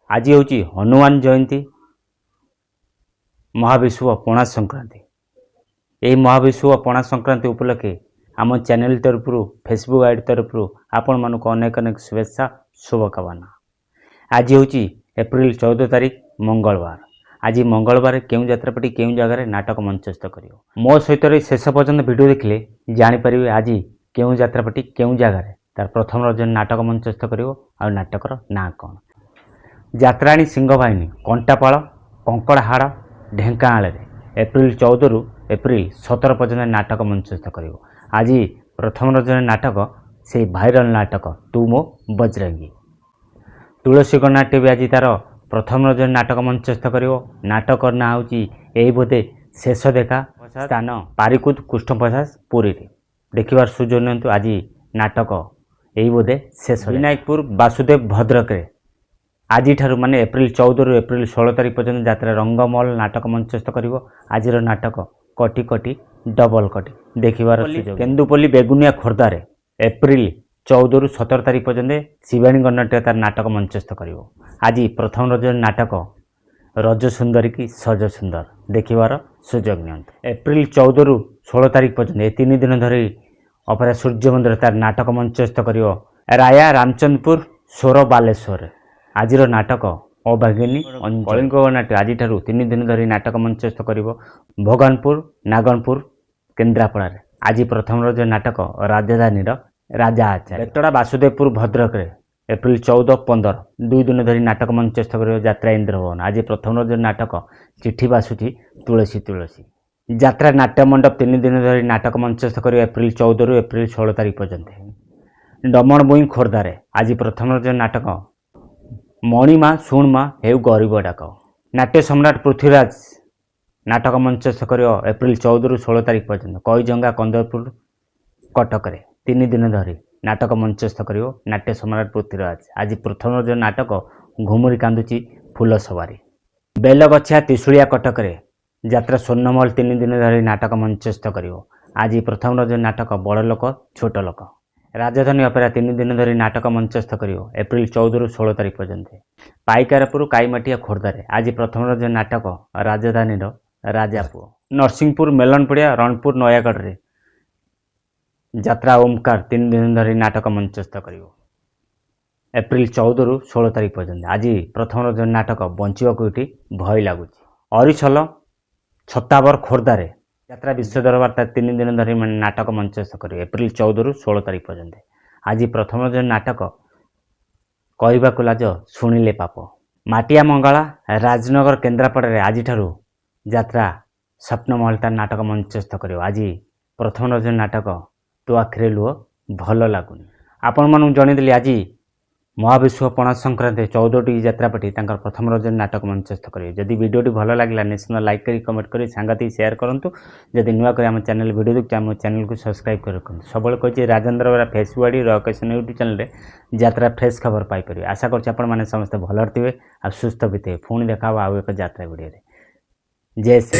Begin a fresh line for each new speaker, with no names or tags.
आज हूँ हनुमान जयंती महाविश्व पणा संक्रांति। यही महाविश्व पणा संक्रांति उपलक्षे आम चैनल तरफ फेसबुक आईडी तरफ आपण मानक अनेक अनेक शुभेच्छा शुभकामना। आज हूँ एप्रिल 14 तारीख मंगलवार। आज मंगलवार क्यों यात्रापाटी क्यों जगार नाटक मंचस्थ कर मो सहित शेष पर्यंत वीडियो देखिले जापर आज क्यों यात्रापाटी क्यों जगार तार प्रथम रज नाटक मंचस्थ कर नाटकर ना कौन। यात्राणी सिंह बाहिनी कंटापाड़ कंकड़ाहाड़ ढेंकानाल एप्रिल 14 रु एप्रिल 17 पर्यंत नाटक मंचस्थ कर। आज प्रथम रज नाटक से भाइराल नाटक तू मो बजरंगी। तुलसी गणनाट्य भी आज तार प्रथम रज नाटक मंचस्थ कर। नाटक ना हूँ यही बोधे शेष देखा स्थान पारिकुद कृष्णप्रसाद पुरी देखिबार सुजोग नियंतु। आज नाटक यही बोधे शेष विनायकपुर वासुदेव भद्रक आज माने एप्रिल 14 रु एप्रिल 16 तारीख पर्यंत यात्रा रंगमहल नाटक मंचस्थ कर। आज नाटक कटी कटी डबल कटी देखिबार सुजोग। केन्दुपल्ली बेगुनिया खोर्धार एप्रिल 14 रु 17 तारीख पर्यंत शिवानी गणनाट्य तार नाटक मंचस्थ कर। आज प्रथम रज नाटक रज सुंदरी की सज सुंदर देखिबार सुजोग नियंतु। एप्रिल 14 रु 16 तारीख पर्यंत ये 3 दिन धरी अपेरा सूर्य मंदिर तार नाटक मंचस्थ कर। राया रामचंद्रपुर सोर बालेश्वर आज नाटक अभागिनी कलिंग नाट्य आज 3 दिन धरी नाटक मंचस्थ कर। भगवानपुर नागनपुर केन्द्रापड़ा आज प्रथम रज नाटक राजधानी राजा आचार्य। बेतड़ा वासुदेवपुर भद्रक एप्रिल 14-15 2 दिन धरी नाटक मंचस्थ कर। यात्रा इंद्र भवन आज प्रथम रज नाटक चिट्ठी बासुठी तुलसी तुलसी। यात्रा नाट्य मंडप 3 दिन धरी नाटक मंचस्थ कर। एप्रिल 14 रु एप्रिल 16 तारीख पर्यंत डमण बुई खोर्धार आज प्रथम रज नाटक मणिमा शुणमा हेउ गरीब डाक। नाट्य सम्राट पृथ्वीराज नाटक मंचस्थ कर। एप्रिल 14 रु 16 तारीख पर्यंत कईजंगा कंदरपुर कटक 3 दिन धरी नाटक मंचस्थ कर। नाट्य सम्राट पृथ्वीराज आज प्रथम रज नाटक घुमुरी कांदुची फूल सवारी। बेलगछिया त्रिशूलिया कटक यात्रा स्वर्णमहल 3 दिन धरी नाटक मंचस्थ कर। आज प्रथम रज नाटक बड़ लोक छोट लोक। राजधानी अपेरा 3 दिन धरी नाटक मंचस्थ कर। एप्रिल 14 रु 16 तारीख पर्यंत पाइकारापुर काईमाटिया खोर्धार आज प्रथम रज नाटक राजधानी राजापुर। नरसिंहपुर मेलनपड़िया रणपुर नयागढ़ यात्रा ओमकार 3 दिन धरी नाटक मंचस्थ कर। एप्रिल 14 रु 16 तारीख पर्यंत आज प्रथम रज नाटक बंचवाक ये भय लगुच। अरिछल छत्तावर खोर्धार यात्रा विश्व दरबार 3 दिन धरी नाटक मंचस्थ कर। एप्रिल 14 रु 16 तारीख पर्यंत आज प्रथम रज नाटक कहवाक लाज शुणिले पाप। माटिया मंगला राजनगर केन्द्रापड़ा आज यात्रा स्वप्नमहल तार नाटक मंचस्थ कर। आज प्रथम रज नाटक तो आखिरे लुह भल लगुनि। आपण मानू जणीदेली आज महाविश्व पणा संक्रांति 14टी यात्रापाटी प्रथम रज नाटक मंचस्थ करेंगे। जदि वीडियोटी भल लगे निश्चित लाइक करी कमेंट करी सांगति शेयर करूँ। जदि नुआ कर आम चैनल वीडियो देखते आम चैनल को सब्सक्राइब कर रखुँ। सब कही राजेन्द्र बेरा फेसबुक आईडी रकेशन यूट्यूब चैनल यात्रा फ्रेश खबर पाइपर। आशा कर समस्त भलर थे आ सुस्थ भी थे। पुणी देखा आउ एक यात्रा वीडियो। जय श्री